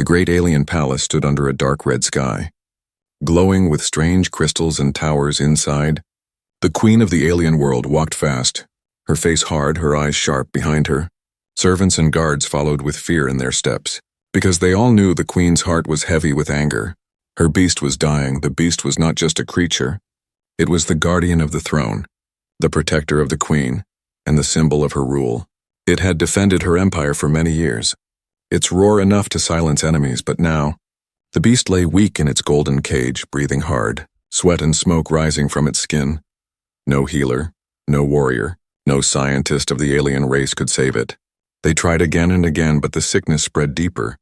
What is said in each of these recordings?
The great alien palace stood under a dark red sky, glowing with strange crystals and towers inside. The queen of the alien world walked fast, her face hard, her eyes sharp behind her. Servants and guards followed with fear in their steps, because they all knew the queen's heart was heavy with anger. Her beast was dying. The beast was not just a creature. It was the guardian of the throne, the protector of the queen, and the symbol of her rule. It had defended her empire for many years, its roar enough to silence enemies, but now, the beast lay weak in its golden cage, breathing hard, sweat and smoke rising from its skin. No healer, no warrior, no scientist of the alien race could save it. They tried again and again, but the sickness spread deeper.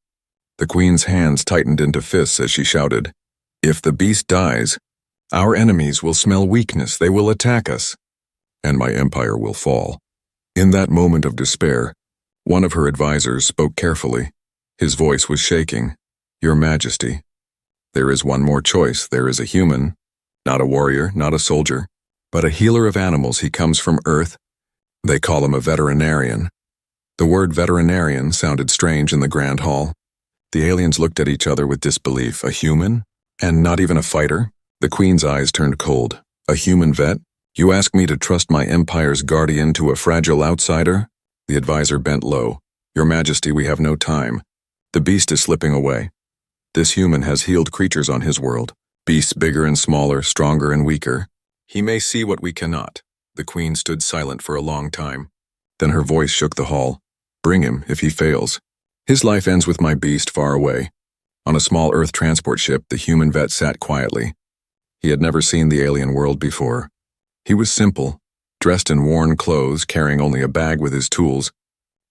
The queen's hands tightened into fists as she shouted, "If the beast dies, our enemies will smell weakness, they will attack us, and my empire will fall." In that moment of despair, one of her advisors spoke carefully. His voice was shaking. "Your Majesty, there is one more choice. There is a human, not a warrior, not a soldier, but a healer of animals. He comes from Earth. They call him a veterinarian." The word veterinarian sounded strange in the grand hall. The aliens looked at each other with disbelief. A human? And not even a fighter? The queen's eyes turned cold. "A human vet? You ask me to trust my empire's guardian to a fragile outsider?" The advisor bent low. "Your Majesty, we have no time. The beast is slipping away. This human has healed creatures on his world, beasts bigger and smaller, stronger and weaker. He may see what we cannot." The queen stood silent for a long time. Then her voice shook the hall. "Bring him, if he fails. His life ends with my beast far away." On a small Earth transport ship, the human vet sat quietly. He had never seen the alien world before. He was simple, dressed in worn clothes, carrying only a bag with his tools.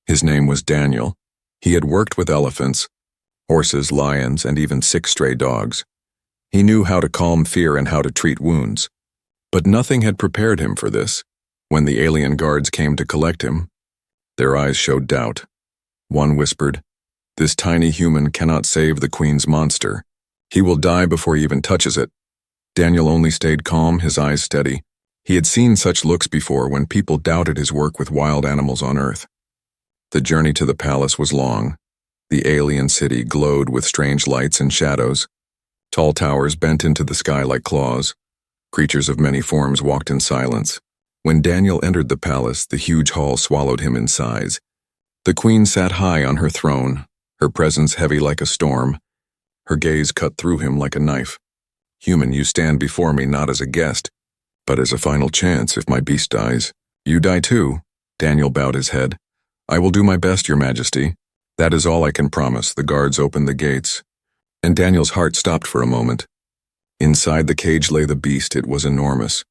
His name was Daniel. He had worked with elephants, horses, lions, and even sick stray dogs. He knew how to calm fear and how to treat wounds. But nothing had prepared him for this. When the alien guards came to collect him, their eyes showed doubt. One whispered, "This tiny human cannot save the queen's monster. He will die before he even touches it." Daniel only stayed calm, his eyes steady. He had seen such looks before when people doubted his work with wild animals on Earth. The journey to the palace was long. The alien city glowed with strange lights and shadows. Tall towers bent into the sky like claws. Creatures of many forms walked in silence. When Daniel entered the palace, the huge hall swallowed him in size. The queen sat high on her throne, her presence heavy like a storm. Her gaze cut through him like a knife. "Human, you stand before me not as a guest, but as a final chance if my beast dies. You die too." Daniel bowed his head. "I will do my best, Your Majesty. That is all I can promise." The guards opened the gates, and Daniel's heart stopped for a moment. Inside the cage lay the beast. It was enormous,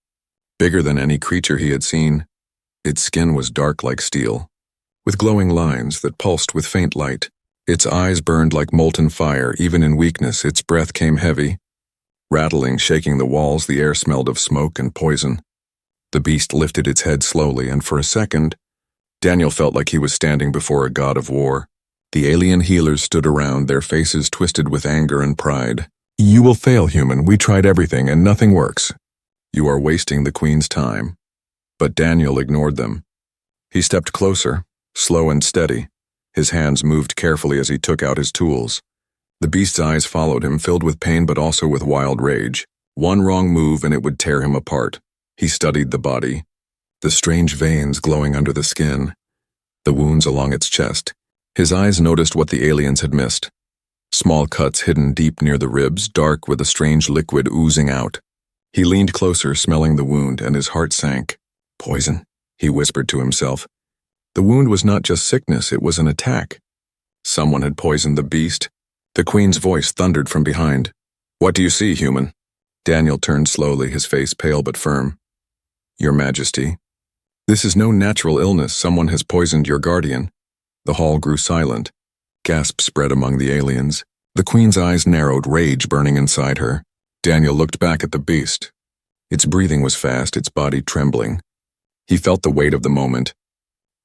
bigger than any creature he had seen. Its skin was dark like steel, with glowing lines that pulsed with faint light. Its eyes burned like molten fire. Even in weakness, its breath came heavy, rattling, shaking the walls. The air smelled of smoke and poison. The beast lifted its head slowly, and for a second, Daniel felt like he was standing before a god of war. The alien healers stood around, their faces twisted with anger and pride. "You will fail, human. We tried everything, and nothing works. You are wasting the queen's time." But Daniel ignored them. He stepped closer, slow and steady. His hands moved carefully as he took out his tools. The beast's eyes followed him, filled with pain but also with wild rage. One wrong move and it would tear him apart. He studied the body, the strange veins glowing under the skin, the wounds along its chest. His eyes noticed what the aliens had missed. Small cuts hidden deep near the ribs, dark with a strange liquid oozing out. He leaned closer, smelling the wound, and his heart sank. "Poison," he whispered to himself. The wound was not just sickness, it was an attack. Someone had poisoned the beast. The queen's voice thundered from behind. "What do you see, human?" Daniel turned slowly, his face pale but firm. "Your Majesty, this is no natural illness. Someone has poisoned your guardian." The hall grew silent. Gasps spread among the aliens. The queen's eyes narrowed, rage burning inside her. Daniel looked back at the beast. Its breathing was fast, its body trembling. He felt the weight of the moment.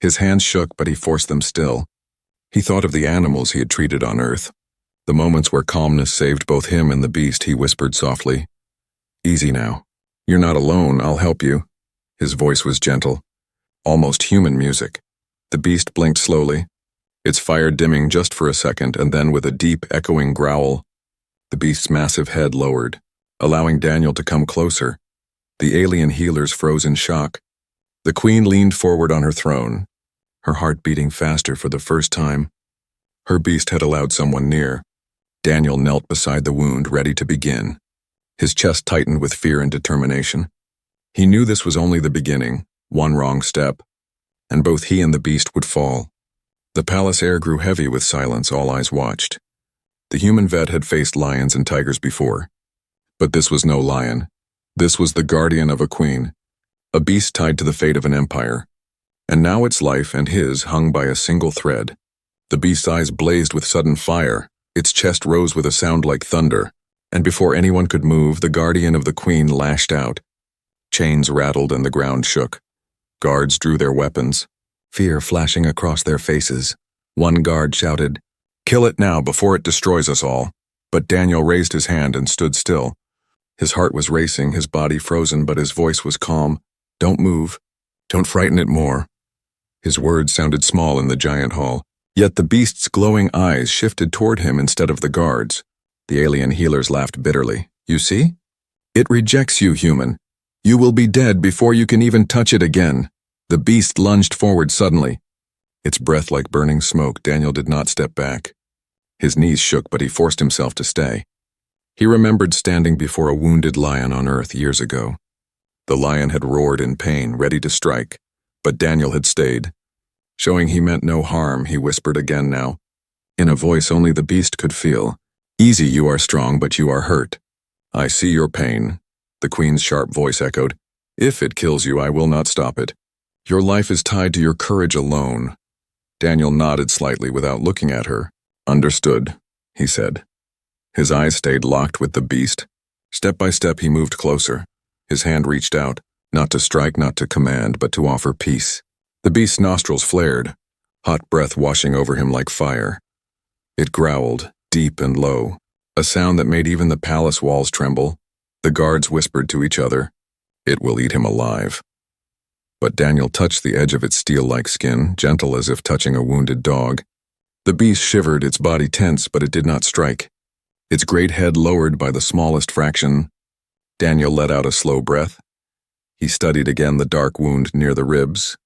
His hands shook, but he forced them still. He thought of the animals he had treated on Earth. The moments where calmness saved both him and the beast. He whispered softly, "Easy now. You're not alone. I'll help you." His voice was gentle, almost human music. The beast blinked slowly. its fire dimming just for a second, and then with a deep, echoing growl, the beast's massive head lowered, allowing Daniel to come closer. The alien healers froze in shock. The queen leaned forward on her throne, her heart beating faster for the first time. Her beast had allowed someone near. Daniel knelt beside the wound, ready to begin. His chest tightened with fear and determination. He knew this was only the beginning, one wrong step, and both he and the beast would fall. The palace air grew heavy with silence. All eyes watched. The human vet had faced lions and tigers before, but this was no lion. This was the guardian of a queen, a beast tied to the fate of an empire, and now its life and his hung by a single thread. The beast's eyes blazed with sudden fire, its chest rose with a sound like thunder, and before anyone could move, the guardian of the queen lashed out. Chains rattled and the ground shook. Guards drew their weapons, fear flashing across their faces. One guard shouted, "Kill it now before it destroys us all." But Daniel raised his hand and stood still. His heart was racing, his body frozen, but his voice was calm. "Don't move. Don't frighten it more." His words sounded small in the giant hall, yet the beast's glowing eyes shifted toward him instead of the guards. The alien healers laughed bitterly. "You see? It rejects you, human. You will be dead before you can even touch it again." The beast lunged forward suddenly. Its breath like burning smoke. Daniel did not step back. His knees shook, but he forced himself to stay. He remembered standing before a wounded lion on Earth years ago. The lion had roared in pain, ready to strike, but Daniel had stayed. Showing he meant no harm, he whispered again now, in a voice only the beast could feel. "Easy, you are strong, but you are hurt. I see your pain." The queen's sharp voice echoed. "If it kills you, I will not stop it. Your life is tied to your courage alone." Daniel nodded slightly without looking at her. "Understood," he said. His eyes stayed locked with the beast. Step by step he moved closer. His hand reached out, not to strike, not to command, but to offer peace. The beast's nostrils flared, hot breath washing over him like fire. It growled, deep and low, a sound that made even the palace walls tremble. The guards whispered to each other, "It will eat him alive." But Daniel touched the edge of its steel-like skin, gentle as if touching a wounded dog. The beast shivered, its body tense, but it did not strike. Its great head lowered by the smallest fraction. Daniel let out a slow breath. He studied again the dark wound near the ribs.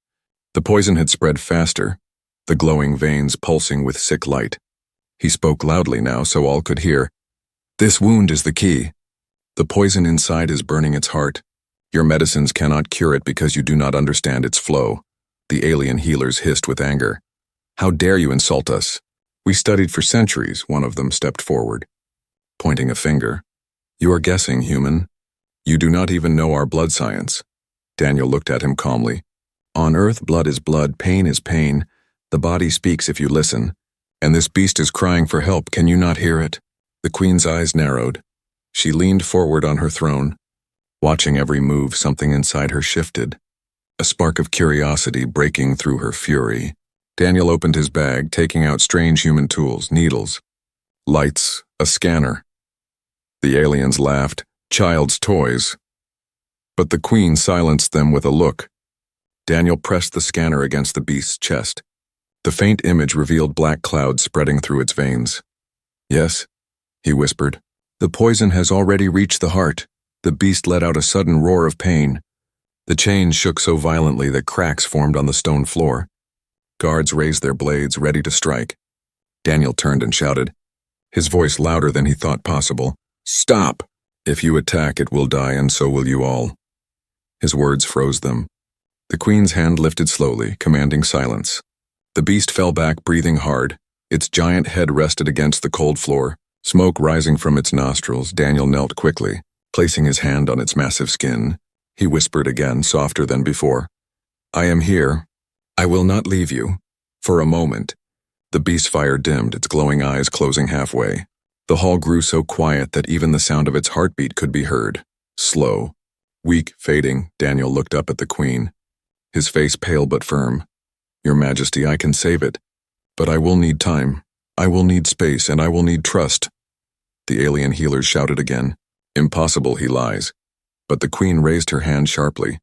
The poison had spread faster, the glowing veins pulsing with sick light. He spoke loudly now so all could hear. "This wound is the key. The poison inside is burning its heart. Your medicines cannot cure it because you do not understand its flow." The alien healers hissed with anger. "How dare you insult us? We studied for centuries," one of them stepped forward, pointing a finger. "You are guessing, human. You do not even know our blood science." Daniel looked at him calmly. "On Earth, blood is blood, pain is pain. The body speaks if you listen. And this beast is crying for help. Can you not hear it?" The queen's eyes narrowed. She leaned forward on her throne. Watching every move, something inside her shifted, a spark of curiosity breaking through her fury. Daniel opened his bag, taking out strange human tools, needles, lights, a scanner. The aliens laughed, child's toys. But the queen silenced them with a look. Daniel pressed the scanner against the beast's chest. The faint image revealed black clouds spreading through its veins. "Yes," he whispered. "The poison has already reached the heart." The beast let out a sudden roar of pain. The chains shook so violently that cracks formed on the stone floor. Guards raised their blades, ready to strike. Daniel turned and shouted, his voice louder than he thought possible. "Stop! If you attack, it will die, and so will you all." His words froze them. The queen's hand lifted slowly, commanding silence. The beast fell back, breathing hard. Its giant head rested against the cold floor, smoke rising from its nostrils. Daniel knelt quickly, placing his hand on its massive skin. He whispered again, softer than before. "I am here. I will not leave you." For a moment, the beast's fire dimmed, its glowing eyes closing halfway. The hall grew so quiet that even the sound of its heartbeat could be heard. Slow, weak, fading, Daniel looked up at the queen, his face pale but firm. "Your Majesty, I can save it. But I will need time. I will need space, and I will need trust." The alien healers shouted again. "Impossible, he lies." But the queen raised her hand sharply.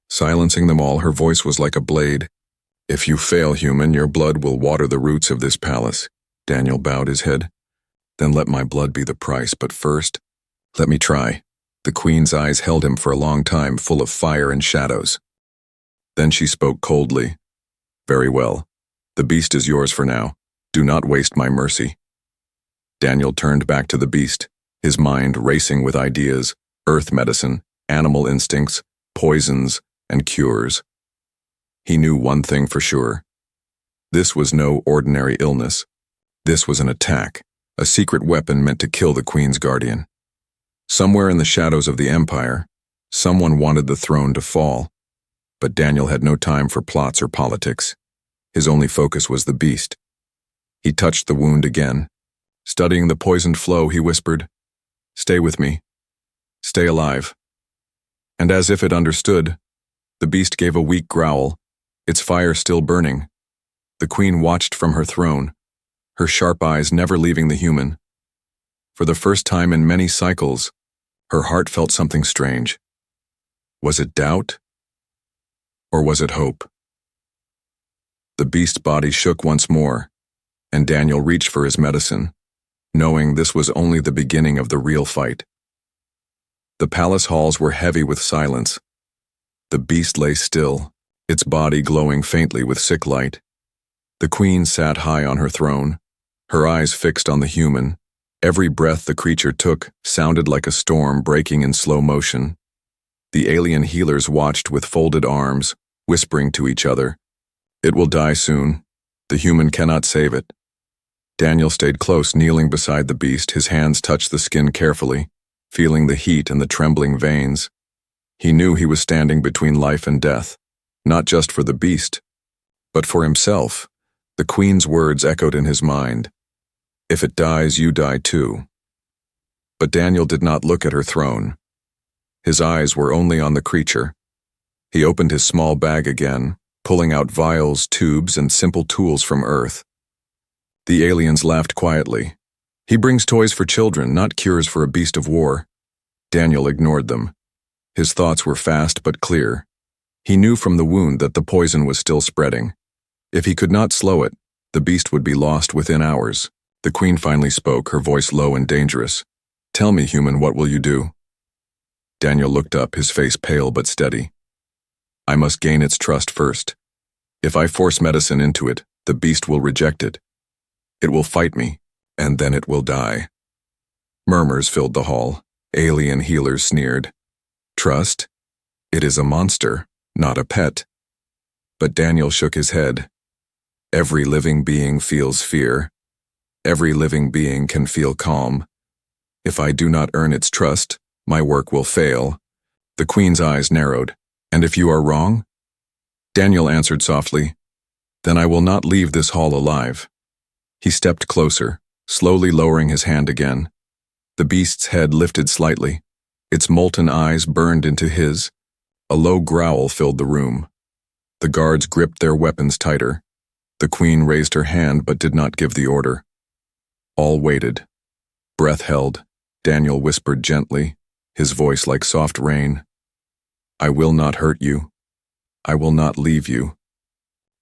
Silencing them all, her voice was like a blade. If you fail, human, your blood will water the roots of this palace. Daniel bowed his head. Then let my blood be the price, but first, let me try. The queen's eyes held him for a long time, full of fire and shadows. Then she spoke coldly. Very well. The beast is yours for now. Do not waste my mercy. Daniel turned back to the beast, his mind racing with ideas, earth medicine, animal instincts, poisons, and cures. He knew one thing for sure. This was no ordinary illness. This was an attack, a secret weapon meant to kill the queen's guardian. Somewhere in the shadows of the empire, someone wanted the throne to fall. But Daniel had no time for plots or politics. His only focus was the beast. He touched the wound again. Studying the poisoned flow, he whispered, "Stay with me. Stay alive." And as if it understood, the beast gave a weak growl, its fire still burning. The queen watched from her throne, her sharp eyes never leaving the human. For the first time in many cycles, her heart felt something strange. Was it doubt? Or was it hope? The beast's body shook once more, and Daniel reached for his medicine, knowing this was only the beginning of the real fight. The palace halls were heavy with silence. The beast lay still, its body glowing faintly with sick light. The queen sat high on her throne, her eyes fixed on the human. Every breath the creature took sounded like a storm breaking in slow motion. The alien healers watched with folded arms, whispering to each other, "It will die soon. The human cannot save it." Daniel stayed close, kneeling beside the beast. His hands touched the skin carefully, feeling the heat and the trembling veins. He knew he was standing between life and death, not just for the beast, but for himself. The queen's words echoed in his mind. "If it dies, you die too." But Daniel did not look at her throne. His eyes were only on the creature. He opened his small bag again, pulling out vials, tubes, and simple tools from Earth. The aliens laughed quietly. "He brings toys for children, not cures for a beast of war." Daniel ignored them. His thoughts were fast but clear. He knew from the wound that the poison was still spreading. If he could not slow it, the beast would be lost within hours. The queen finally spoke, her voice low and dangerous. "Tell me, human, what will you do?" Daniel looked up, his face pale but steady. "I must gain its trust first. If I force medicine into it, the beast will reject it. It will fight me, and then it will die." Murmurs filled the hall. Alien healers sneered. Trust? It is a monster, not a pet. But Daniel shook his head. Every living being feels fear. Every living being can feel calm. If I do not earn its trust, my work will fail. The queen's eyes narrowed. "And if you are wrong?" Daniel answered softly, "Then I will not leave this hall alive." He stepped closer, slowly lowering his hand again. The beast's head lifted slightly. Its molten eyes burned into his. A low growl filled the room. The guards gripped their weapons tighter. The queen raised her hand but did not give the order. All waited. Breath held. Daniel whispered gently, his voice like soft rain. "I will not hurt you. I will not leave you."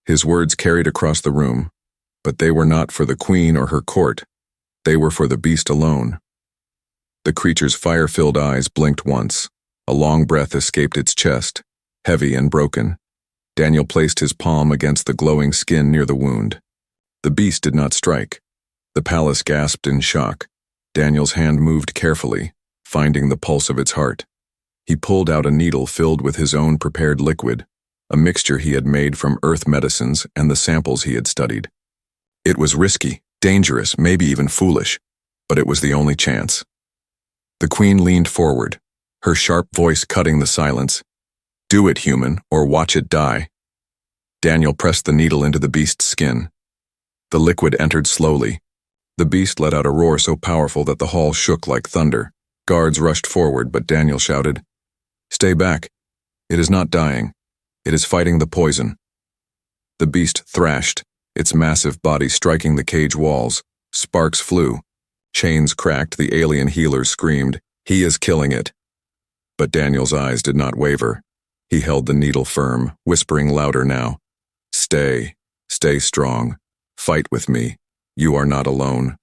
His words carried across the room, but they were not for the queen or her court. They were for the beast alone. The creature's fire-filled eyes blinked once. A long breath escaped its chest, heavy and broken. Daniel placed his palm against the glowing skin near the wound. The beast did not strike. The palace gasped in shock. Daniel's hand moved carefully, finding the pulse of its heart. He pulled out a needle filled with his own prepared liquid, a mixture he had made from earth medicines and the samples he had studied. It was risky, dangerous, maybe even foolish, but it was the only chance. The queen leaned forward, her sharp voice cutting the silence. "Do it, human, or watch it die." Daniel pressed the needle into the beast's skin. The liquid entered slowly. The beast let out a roar so powerful that the hall shook like thunder. Guards rushed forward, but Daniel shouted, "Stay back. It is not dying. It is fighting the poison." The beast thrashed, its massive body striking the cage walls. Sparks flew. Chains cracked. The alien healers screamed, "He is killing it." But Daniel's eyes did not waver. He held the needle firm, whispering louder now, Stay strong. Fight with me. You are not alone.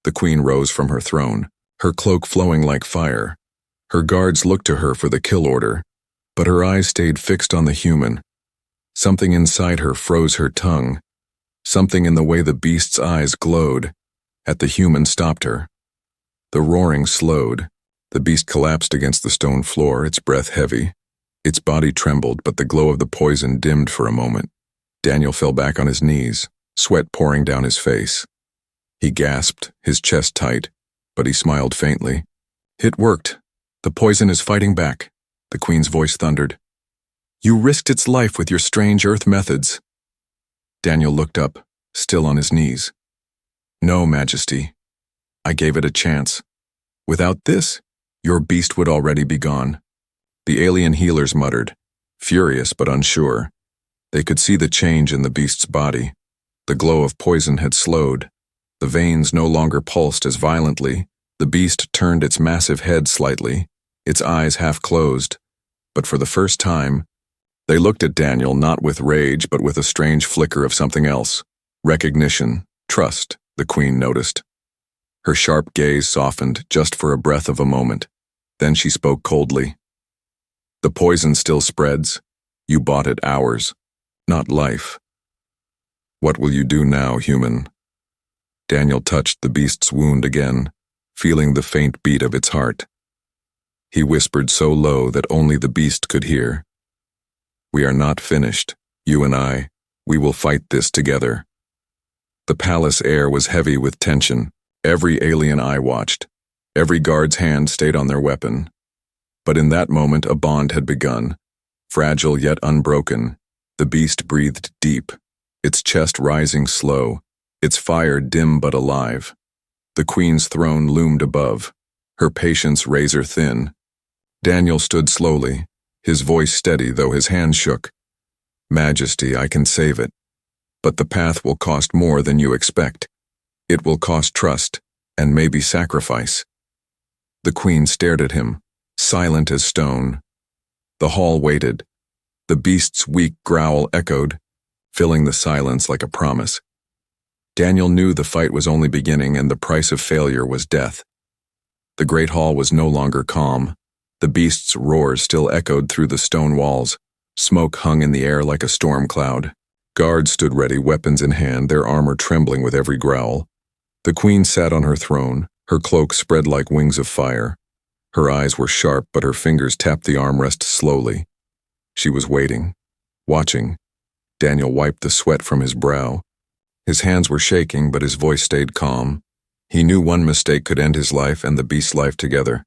The queen rose from her throne, her cloak flowing like fire. Her guards looked to her for the kill order, but her eyes stayed fixed on the human. Something inside her froze her tongue. Something in the way the beast's eyes glowed. At the human stopped her. The roaring slowed. The beast collapsed against the stone floor, its breath heavy. Its body trembled, but the glow of the poison dimmed for a moment. Daniel fell back on his knees, sweat pouring down his face. He gasped, his chest tight, but he smiled faintly. It worked. The poison is fighting back, the queen's voice thundered. You risked its life with your strange earth methods. Daniel looked up, still on his knees. No, Majesty. I gave it a chance. Without this, your beast would already be gone. The alien healers muttered, furious but unsure. They could see the change in the beast's body. The glow of poison had slowed. The veins no longer pulsed as violently. The beast turned its massive head slightly, its eyes half closed. But for the first time, they looked at Daniel not with rage but with a strange flicker of something else. Recognition, trust, the queen noticed. Her sharp gaze softened just for a breath of a moment. Then she spoke coldly. The poison still spreads. You bought it ours, not life. What will you do now, human? Daniel touched the beast's wound again, feeling the faint beat of its heart. He whispered so low that only the beast could hear. We are not finished, you and I. We will fight this together. The palace air was heavy with tension. Every alien eye watched. Every guard's hand stayed on their weapon. But in that moment a bond had begun. Fragile yet unbroken, the beast breathed deep, its chest rising slow, its fire dim but alive. The queen's throne loomed above, her patience razor thin. Daniel stood slowly, his voice steady though his hands shook. Majesty, I can save it. But the path will cost more than you expect. It will cost trust, and maybe sacrifice. The queen stared at him, silent as stone. The hall waited. The beast's weak growl echoed, filling the silence like a promise. Daniel knew the fight was only beginning and the price of failure was death. The great hall was no longer calm. The beast's roars still echoed through the stone walls. Smoke hung in the air like a storm cloud. Guards stood ready, weapons in hand, their armor trembling with every growl. The queen sat on her throne, her cloak spread like wings of fire. Her eyes were sharp, but her fingers tapped the armrest slowly. She was waiting, watching. Daniel wiped the sweat from his brow. His hands were shaking, but his voice stayed calm. He knew one mistake could end his life and the beast's life together.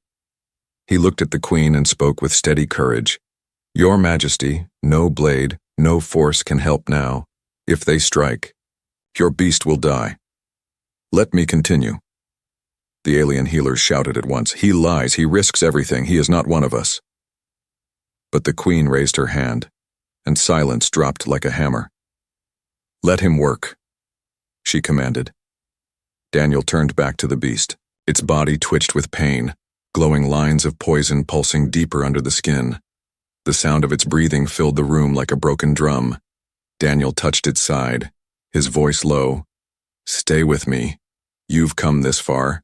He looked at the queen and spoke with steady courage. Your Majesty, no blade, no force can help now. If they strike, your beast will die. Let me continue. The alien healers shouted at once. He lies, he risks everything, he is not one of us. But the queen raised her hand, and silence dropped like a hammer. Let him work, she commanded. Daniel turned back to the beast. Its body twitched with pain, glowing lines of poison pulsing deeper under the skin. The sound of its breathing filled the room like a broken drum. Daniel touched its side, his voice low. Stay with me. You've come this far.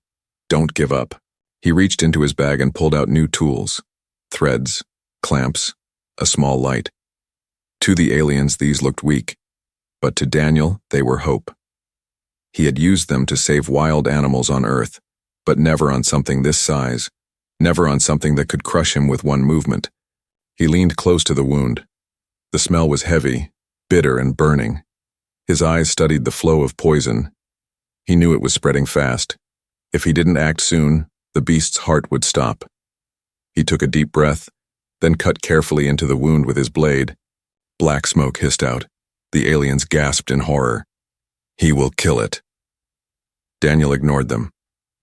Don't give up. He reached into his bag and pulled out new tools. Threads, clamps, a small light. To the aliens these looked weak, but to Daniel they were hope. He had used them to save wild animals on Earth, but never on something this size, never on something that could crush him with one movement. He leaned close to the wound. The smell was heavy, bitter and burning. His eyes studied the flow of poison. He knew it was spreading fast. If he didn't act soon, the beast's heart would stop. He took a deep breath, then cut carefully into the wound with his blade. Black smoke hissed out. The aliens gasped in horror. He will kill it. Daniel ignored them.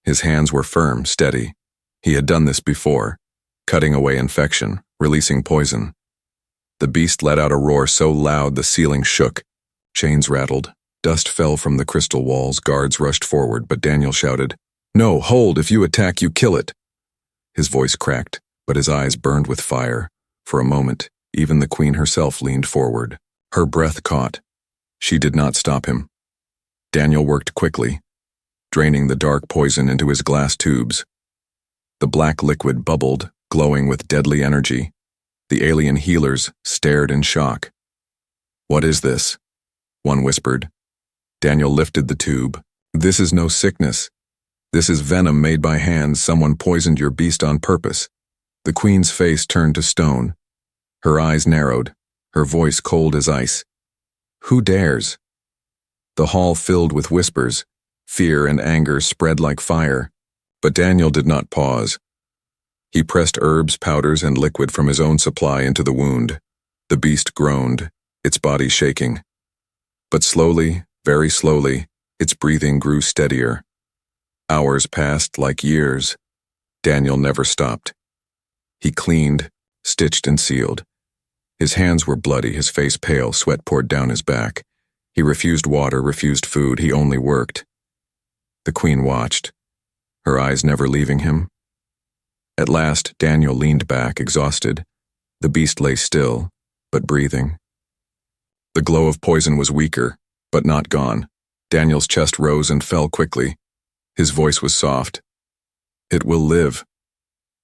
His hands were firm, steady. He had done this before, cutting away infection, releasing poison. The beast let out a roar so loud the ceiling shook. Chains rattled. Dust fell from the crystal walls. Guards rushed forward, but Daniel shouted, No, hold! If you attack, you kill it! His voice cracked, but his eyes burned with fire. For a moment, even the queen herself leaned forward. Her breath caught. She did not stop him. Daniel worked quickly, draining the dark poison into his glass tubes. The black liquid bubbled, glowing with deadly energy. The alien healers stared in shock. "What is this?" one whispered. Daniel lifted the tube. "This is no sickness. This is venom made by hands. Someone poisoned your beast on purpose." The queen's face turned to stone. Her eyes narrowed, her voice cold as ice. "Who dares?" The hall filled with whispers. Fear and anger spread like fire. But Daniel did not pause. He pressed herbs, powders, and liquid from his own supply into the wound. The beast groaned, its body shaking. But slowly, very slowly, its breathing grew steadier. Hours passed like years. Daniel never stopped. He cleaned, stitched, and sealed. His hands were bloody, his face pale, sweat poured down his back. He refused water, refused food, he only worked. The queen watched, her eyes never leaving him. At last, Daniel leaned back, exhausted. The beast lay still, but breathing. The glow of poison was weaker, but not gone. Daniel's chest rose and fell quickly. His voice was soft. "It will live.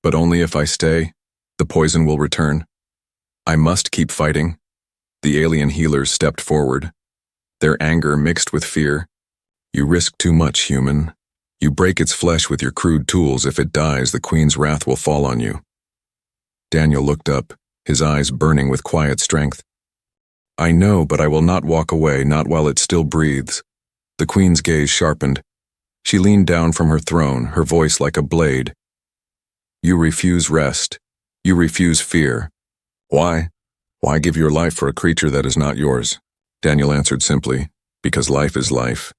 But only if I stay. The poison will return. I must keep fighting." The alien healers stepped forward, their anger mixed with fear. "You risk too much, human. You break its flesh with your crude tools. If it dies, the queen's wrath will fall on you." Daniel looked up, his eyes burning with quiet strength. "I know, but I will not walk away, not while it still breathes." The queen's gaze sharpened. She leaned down from her throne, her voice like a blade. "You refuse rest. You refuse fear. Why? Why give your life for a creature that is not yours?" Daniel answered simply, "Because life is life.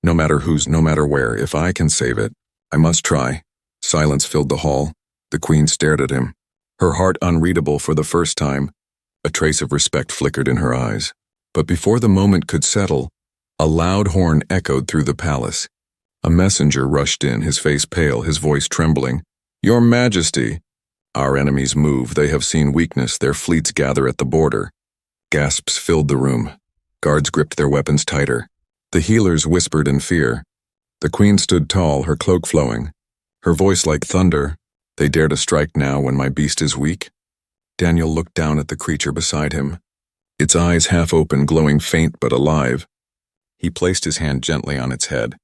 No matter whose, no matter where, if I can save it, I must try." Silence filled the hall. The queen stared at him, her heart unreadable for the first time. A trace of respect flickered in her eyes. But before the moment could settle, a loud horn echoed through the palace. A messenger rushed in, his face pale, his voice trembling. "Your Majesty! Our enemies move. They have seen weakness. Their fleets gather at the border." Gasps filled the room. Guards gripped their weapons tighter. The healers whispered in fear. The queen stood tall, her cloak flowing, her voice like thunder. "They dare to strike now when my beast is weak?" Daniel looked down at the creature beside him, its eyes half open, glowing faint but alive. He placed his hand gently on its head,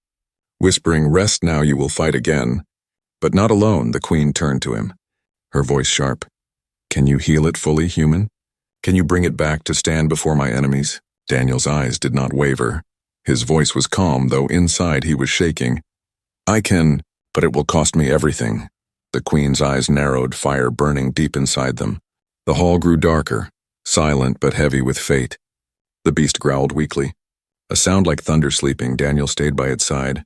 whispering, "Rest now, you will fight again." But not alone. The queen turned to him, her voice sharp. "Can you heal it fully, human? Can you bring it back to stand before my enemies?" Daniel's eyes did not waver. His voice was calm, though inside he was shaking. "I can, but it will cost me everything." The queen's eyes narrowed, fire burning deep inside them. The hall grew darker, silent but heavy with fate. The beast growled weakly. A sound like thunder sleeping. Daniel stayed by its side,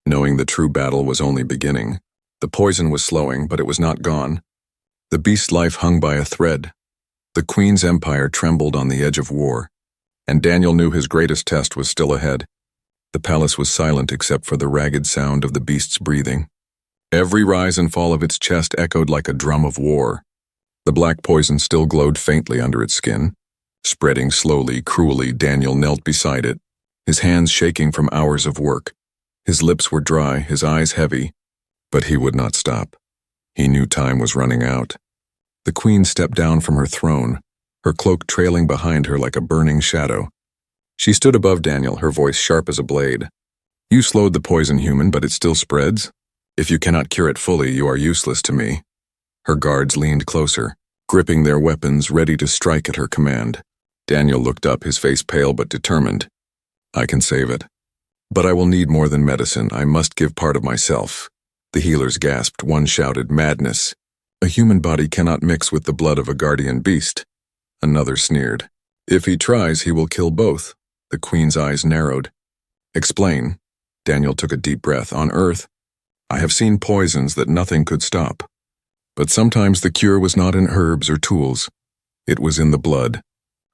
knowing the true battle was only beginning. The poison was slowing, but it was not gone. The beast's life hung by a thread. The queen's empire trembled on the edge of war, and Daniel knew his greatest test was still ahead. The palace was silent except for the ragged sound of the beast's breathing. Every rise and fall of its chest echoed like a drum of war. The black poison still glowed faintly under its skin. Spreading slowly, cruelly, Daniel knelt beside it, his hands shaking from hours of work. His lips were dry, his eyes heavy, but he would not stop. He knew time was running out. The queen stepped down from her throne, her cloak trailing behind her like a burning shadow. She stood above Daniel, her voice sharp as a blade. "You slowed the poison, human, but it still spreads. If you cannot cure it fully, you are useless to me." Her guards leaned closer, gripping their weapons, ready to strike at her command. Daniel looked up, his face pale but determined. "I can save it. But I will need more than medicine. I must give part of myself." The healers gasped. One shouted, "Madness! A human body cannot mix with the blood of a guardian beast." Another sneered. "If he tries, he will kill both." The queen's eyes narrowed. "Explain." Daniel took a deep breath. "On Earth, I have seen poisons that nothing could stop. But sometimes the cure was not in herbs or tools. It was in the blood.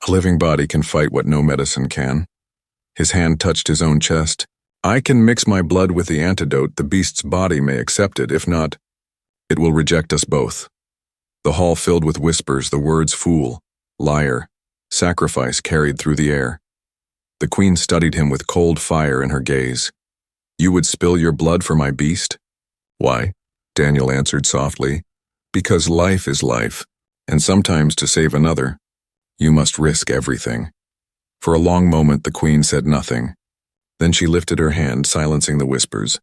A living body can fight what no medicine can." His hand touched his own chest. "I can mix my blood with the antidote. The beast's body may accept it. If not, it will reject us both." The hall filled with whispers, the words fool, liar, sacrifice carried through the air. The queen studied him with cold fire in her gaze. "You would spill your blood for my beast?" "Why?" Daniel answered softly. "Because life is life, and sometimes to save another, you must risk everything." For a long moment the queen said nothing. Then she lifted her hand, silencing the whispers.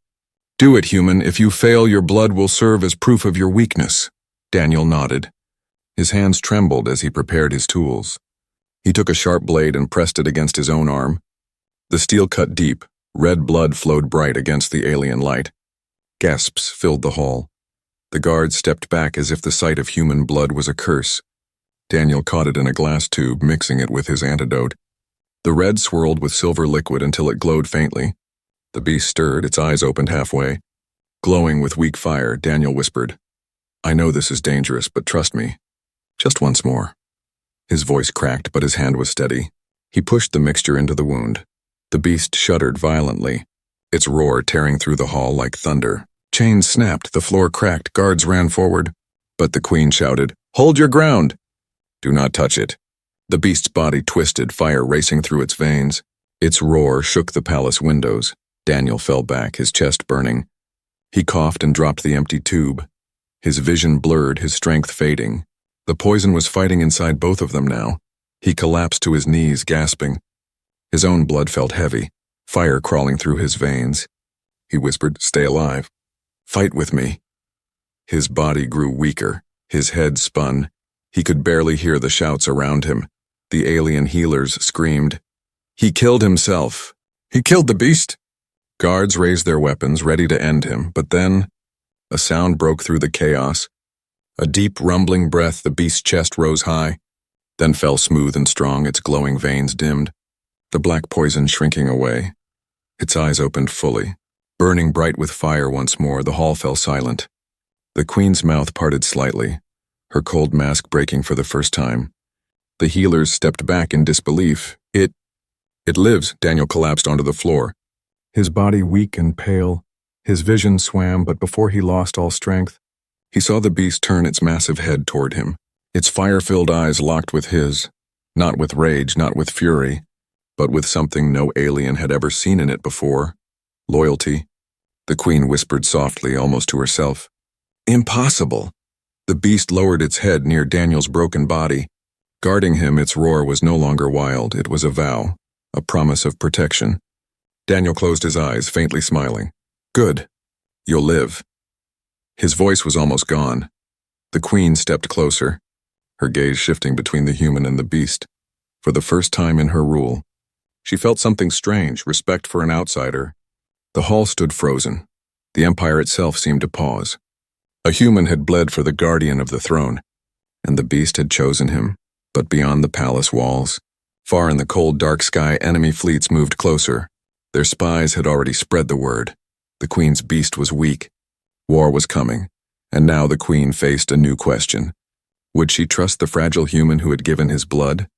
"Do it, human. If you fail, your blood will serve as proof of your weakness." Daniel nodded. His hands trembled as he prepared his tools. He took a sharp blade and pressed it against his own arm. The steel cut deep. Red blood flowed bright against the alien light. Gasps filled the hall. The guards stepped back as if the sight of human blood was a curse. Daniel caught it in a glass tube, mixing it with his antidote. The red swirled with silver liquid until it glowed faintly. The beast stirred, its eyes opened halfway. Glowing with weak fire, Daniel whispered, "I know this is dangerous, but trust me. Just once more." His voice cracked, but his hand was steady. He pushed the mixture into the wound. The beast shuddered violently, its roar tearing through the hall like thunder. Chains snapped, the floor cracked, guards ran forward. But the queen shouted, "Hold your ground! Do not touch it." The beast's body twisted, fire racing through its veins. Its roar shook the palace windows. Daniel fell back, his chest burning. He coughed and dropped the empty tube. His vision blurred, his strength fading. The poison was fighting inside both of them now. He collapsed to his knees, gasping. His own blood felt heavy, fire crawling through his veins. He whispered, "Stay alive. Fight with me." His body grew weaker, his head spun. He could barely hear the shouts around him. The alien healers screamed, "He killed himself! He killed the beast!" Guards raised their weapons, ready to end him, but then a sound broke through the chaos. A deep, rumbling breath, the beast's chest rose high, then fell smooth and strong, its glowing veins dimmed. The black poison shrinking away. Its eyes opened fully. Burning bright with fire once more, the hall fell silent. The queen's mouth parted slightly, her cold mask breaking for the first time. The healers stepped back in disbelief. It lives." Daniel collapsed onto the floor. His body weak and pale. His vision swam, but before he lost all strength, he saw the beast turn its massive head toward him. Its fire-filled eyes locked with his, not with rage, not with fury, but with something no alien had ever seen in it before. Loyalty. The queen whispered softly, almost to herself. "Impossible." The beast lowered its head near Daniel's broken body. Guarding him, its roar was no longer wild. It was a vow, a promise of protection. Daniel closed his eyes, faintly smiling. "Good. You'll live." His voice was almost gone. The queen stepped closer, her gaze shifting between the human and the beast. For the first time in her rule, she felt something strange, respect for an outsider. The hall stood frozen. The empire itself seemed to pause. A human had bled for the guardian of the throne, and the beast had chosen him. But beyond the palace walls, far in the cold, dark sky, enemy fleets moved closer. Their spies had already spread the word. The queen's beast was weak. War was coming, and now the queen faced a new question. Would she trust the fragile human who had given his blood?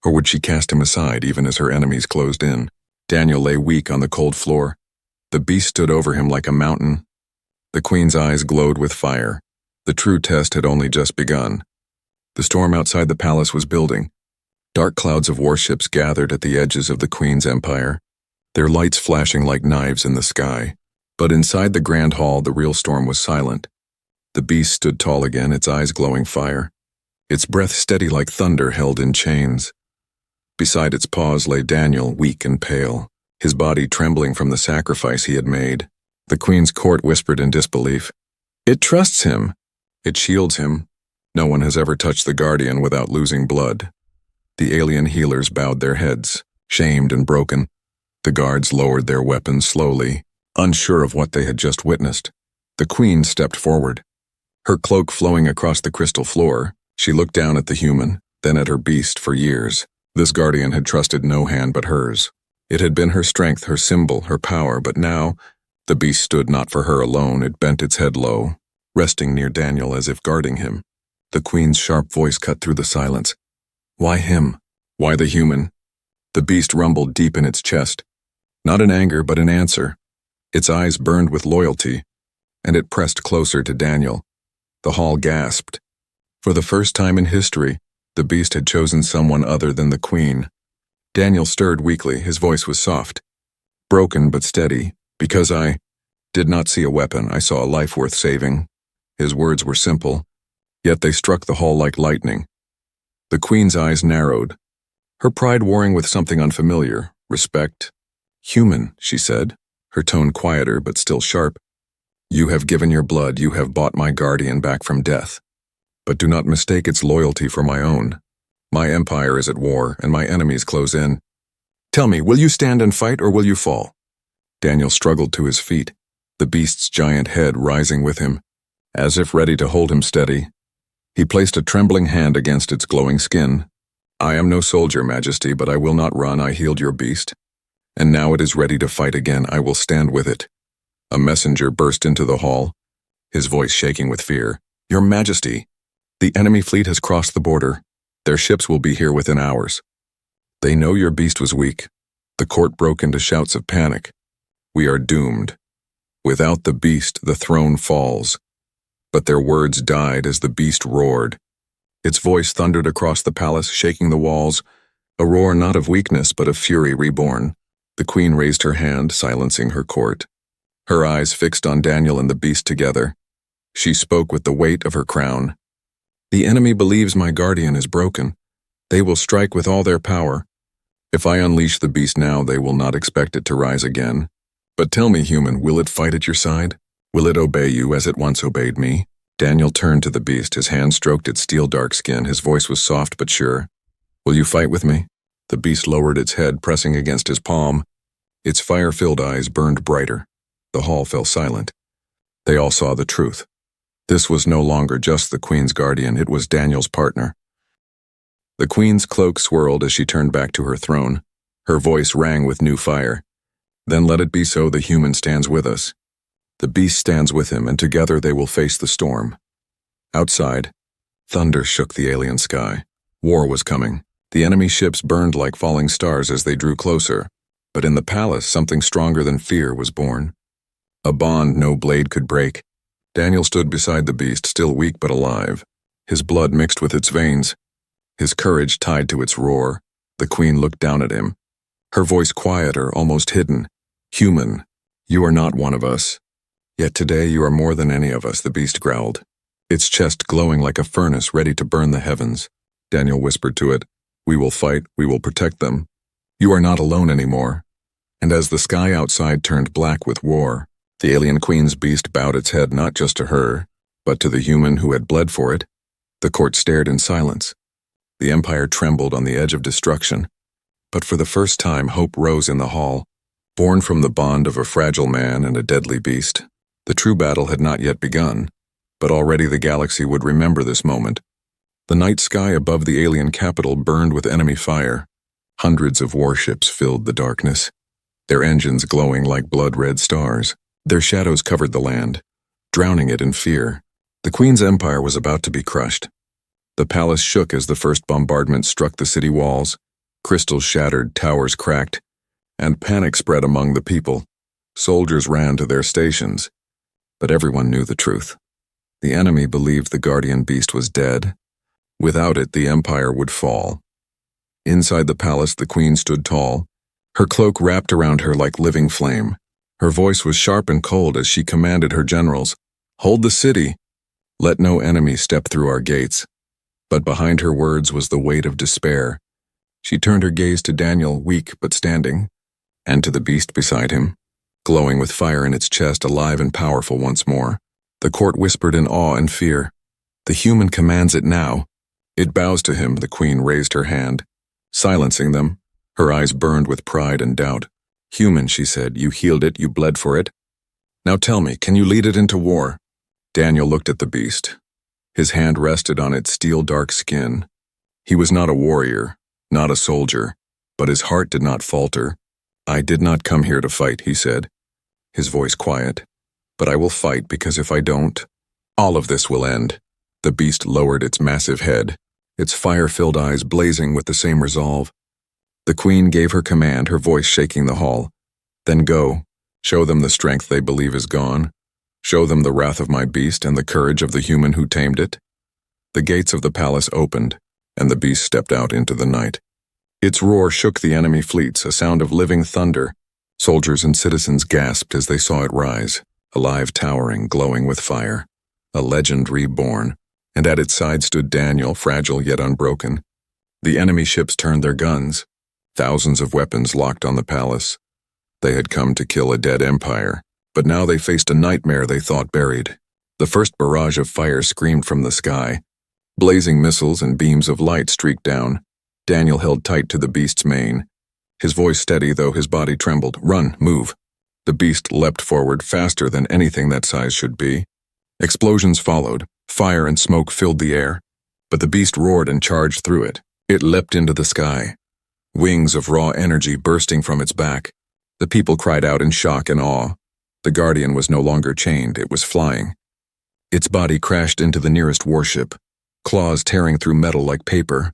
Or would she cast him aside even as her enemies closed in? Daniel lay weak on the cold floor. The beast stood over him like a mountain. The queen's eyes glowed with fire. The true test had only just begun. The storm outside the palace was building. Dark clouds of warships gathered at the edges of the queen's empire, their lights flashing like knives in the sky. But inside the grand hall, the real storm was silent. The beast stood tall again, its eyes glowing fire, its breath steady like thunder held in chains. Beside its paws lay Daniel, weak and pale, his body trembling from the sacrifice he had made. The queen's court whispered in disbelief. "It trusts him. It shields him. No one has ever touched the guardian without losing blood." The alien healers bowed their heads, shamed and broken. The guards lowered their weapons slowly, unsure of what they had just witnessed. The queen stepped forward. Her cloak flowing across the crystal floor, she looked down at the human, then at her beast. For years, this guardian had trusted no hand but hers. It had been her strength, her symbol, her power, but now, the beast stood not for her alone. It bent its head low, resting near Daniel as if guarding him. The queen's sharp voice cut through the silence. "Why him? Why the human?" The beast rumbled deep in its chest, not in anger but in answer. Its eyes burned with loyalty, and it pressed closer to Daniel. The hall gasped. For the first time in history, the beast had chosen someone other than the queen. Daniel stirred weakly. His voice was soft, broken but steady. Because I did not see a weapon, I saw a life worth saving. His words were simple, yet they struck the hall like lightning. The Queen's eyes narrowed, her pride warring with something unfamiliar. Respect. Human, she said, her tone quieter but still sharp. You have given your blood, you have bought my guardian back from death. But do not mistake its loyalty for my own. My empire is at war, and my enemies close in. Tell me, will you stand and fight, or will you fall? Daniel struggled to his feet, the beast's giant head rising with him, as if ready to hold him steady. He placed a trembling hand against its glowing skin. I am no soldier, Majesty, but I will not run. I healed your beast. And now it is ready to fight again. I will stand with it. A messenger burst into the hall, his voice shaking with fear. Your Majesty, the enemy fleet has crossed the border. Their ships will be here within hours. They know your beast was weak. The court broke into shouts of panic. We are doomed. Without the beast, the throne falls. But their words died as the beast roared. Its voice thundered across the palace, shaking the walls, a roar not of weakness but of fury reborn. The Queen raised her hand, silencing her court. Her eyes fixed on Daniel and the beast together. She spoke with the weight of her crown. The enemy believes my guardian is broken. They will strike with all their power. If I unleash the beast now, they will not expect it to rise again. But tell me, human, will it fight at your side? Will it obey you as it once obeyed me? Daniel turned to the beast, his hand stroked its steel-dark skin, his voice was soft but sure. Will you fight with me? The beast lowered its head, pressing against his palm. Its fire-filled eyes burned brighter. The hall fell silent. They all saw the truth. This was no longer just the Queen's guardian, it was Daniel's partner. The Queen's cloak swirled as she turned back to her throne. Her voice rang with new fire. Then let it be so. The human stands with us. The beast stands with him, and together they will face the storm. Outside, thunder shook the alien sky. War was coming. The enemy ships burned like falling stars as they drew closer. But in the palace, something stronger than fear was born. A bond no blade could break. Daniel stood beside the beast, still weak but alive. His blood mixed with its veins, his courage tied to its roar. The Queen looked down at him, her voice quieter, almost hidden. Human, you are not one of us. Yet today you are more than any of us, the beast growled, its chest glowing like a furnace ready to burn the heavens. Daniel whispered to it, we will fight, we will protect them. You are not alone anymore. And as the sky outside turned black with war, the alien Queen's beast bowed its head not just to her, but to the human who had bled for it. The court stared in silence. The empire trembled on the edge of destruction. But for the first time, hope rose in the hall, born from the bond of a fragile man and a deadly beast. The true battle had not yet begun, but already the galaxy would remember this moment. The night sky above the alien capital burned with enemy fire. Hundreds of warships filled the darkness, their engines glowing like blood-red stars. Their shadows covered the land, drowning it in fear. The Queen's empire was about to be crushed. The palace shook as the first bombardment struck the city walls. Crystals shattered, towers cracked, and panic spread among the people. Soldiers ran to their stations, but everyone knew the truth. The enemy believed the guardian beast was dead. Without it, the empire would fall. Inside the palace, the Queen stood tall, her cloak wrapped around her like living flame. Her voice was sharp and cold as she commanded her generals, hold the city. Let no enemy step through our gates. But behind her words was the weight of despair. She turned her gaze to Daniel, weak but standing, and to the beast beside him, glowing with fire in its chest, alive and powerful once more. The court whispered in awe and fear. The human commands it now. It bows to him. The Queen raised her hand, silencing them. Her eyes burned with pride and doubt. Human, she said, you healed it, you bled for it. Now tell me, can you lead it into war? Daniel looked at the beast. His hand rested on its steel-dark skin. He was not a warrior, not a soldier, but his heart did not falter. I did not come here to fight, he said, his voice quiet. But I will fight, because if I don't, all of this will end. The beast lowered its massive head, its fire-filled eyes blazing with the same resolve. The Queen gave her command, her voice shaking the hall. Then go, show them the strength they believe is gone. Show them the wrath of my beast and the courage of the human who tamed it. The gates of the palace opened, and the beast stepped out into the night. Its roar shook the enemy fleets, a sound of living thunder. Soldiers and citizens gasped as they saw it rise, alive, towering, glowing with fire. A legend reborn, and at its side stood Daniel, fragile yet unbroken. The enemy ships turned their guns, thousands of weapons locked on the palace. They had come to kill a dead empire, but now they faced a nightmare they thought buried. The first barrage of fire screamed from the sky. Blazing missiles and beams of light streaked down. Daniel held tight to the beast's mane, his voice steady though his body trembled. "Run, move." The beast leapt forward faster than anything that size should be. Explosions followed, fire and smoke filled the air, but the beast roared and charged through it. It leapt into the sky, wings of raw energy bursting from its back. The people cried out in shock and awe. The Guardian was no longer chained, it was flying. Its body crashed into the nearest warship, claws tearing through metal like paper.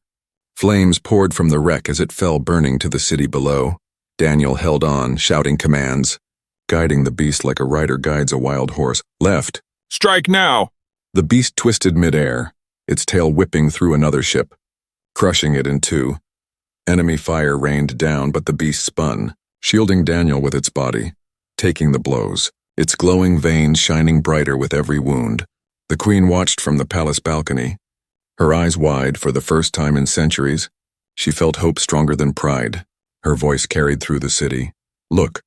Flames poured from the wreck as it fell burning to the city below. Daniel held on, shouting commands, guiding the beast like a rider guides a wild horse. "Left! Strike now!" The beast twisted midair, its tail whipping through another ship, crushing it in two. Enemy fire rained down, but the beast spun, shielding Daniel with its body, taking the blows, its glowing veins shining brighter with every wound. The queen watched from the palace balcony, her eyes wide for the first time in centuries. She felt hope stronger than pride. Her voice carried through the city. "Look,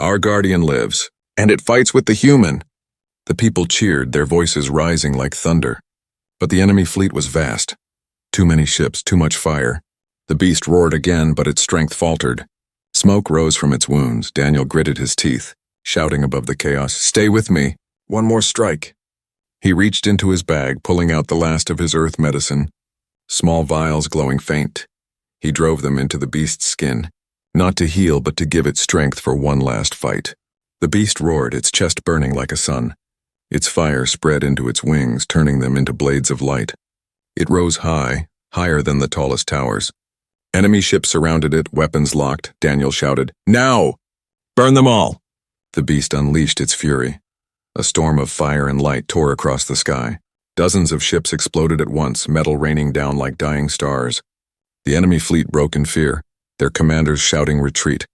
our Guardian lives, and it fights with the human." The people cheered, their voices rising like thunder. But the enemy fleet was vast. Too many ships, too much fire. The beast roared again, but its strength faltered. Smoke rose from its wounds. Daniel gritted his teeth, shouting above the chaos, "Stay with me. One more strike." He reached into his bag, pulling out the last of his earth medicine, small vials glowing faint. He drove them into the beast's skin, not to heal but to give it strength for one last fight. The beast roared, its chest burning like a sun. Its fire spread into its wings, turning them into blades of light. It rose high, higher than the tallest towers. Enemy ships surrounded it, weapons locked. Daniel shouted, "Now! Burn them all!" The beast unleashed its fury. A storm of fire and light tore across the sky. Dozens of ships exploded at once, metal raining down like dying stars. The enemy fleet broke in fear, their commanders shouting retreat.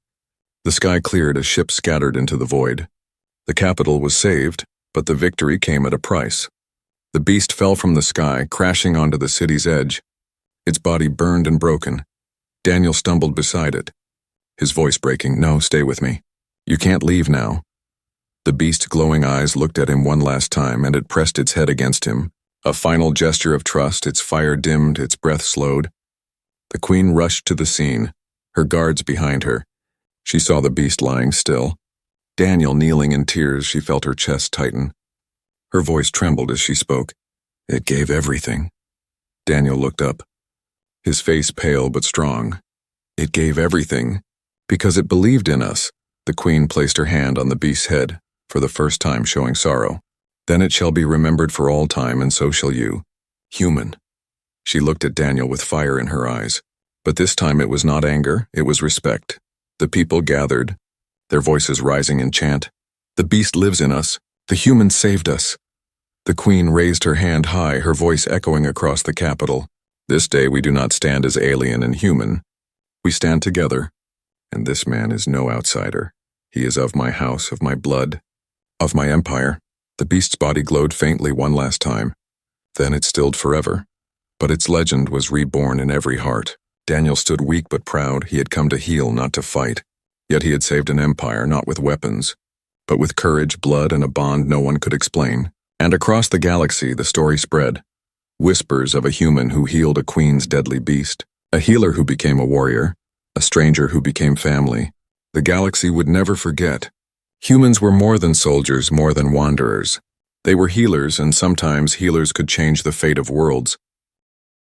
The sky cleared as ships scattered into the void. The capital was saved, but the victory came at a price. The beast fell from the sky, crashing onto the city's edge. Its body burned and broken. Daniel stumbled beside it, his voice breaking. "No, stay with me. You can't leave now." The beast's glowing eyes looked at him one last time, and it pressed its head against him. A final gesture of trust, its fire dimmed, its breath slowed. The queen rushed to the scene, her guards behind her. She saw the beast lying still. Daniel kneeling in tears, she felt her chest tighten. Her voice trembled as she spoke. "It gave everything." Daniel looked up, his face pale but strong. "It gave everything, because it believed in us." The queen placed her hand on the beast's head, for the first time showing sorrow. "Then it shall be remembered for all time, and so shall you. Human." She looked at Daniel with fire in her eyes. But this time it was not anger, it was respect. The people gathered, their voices rising in chant. "The beast lives in us. The human saved us." The queen raised her hand high, her voice echoing across the capital. "This day we do not stand as alien and human. We stand together, and this man is no outsider. He is of my house, of my blood, of my empire." The beast's body glowed faintly one last time. Then it stilled forever. But its legend was reborn in every heart. Daniel stood weak but proud. He had come to heal, not to fight. Yet he had saved an empire, not with weapons, but with courage, blood, and a bond no one could explain. And across the galaxy, the story spread. Whispers of a human who healed a queen's deadly beast, a healer who became a warrior, a stranger who became family. The galaxy would never forget. Humans were more than soldiers, more than wanderers. They were healers, and sometimes healers could change the fate of worlds.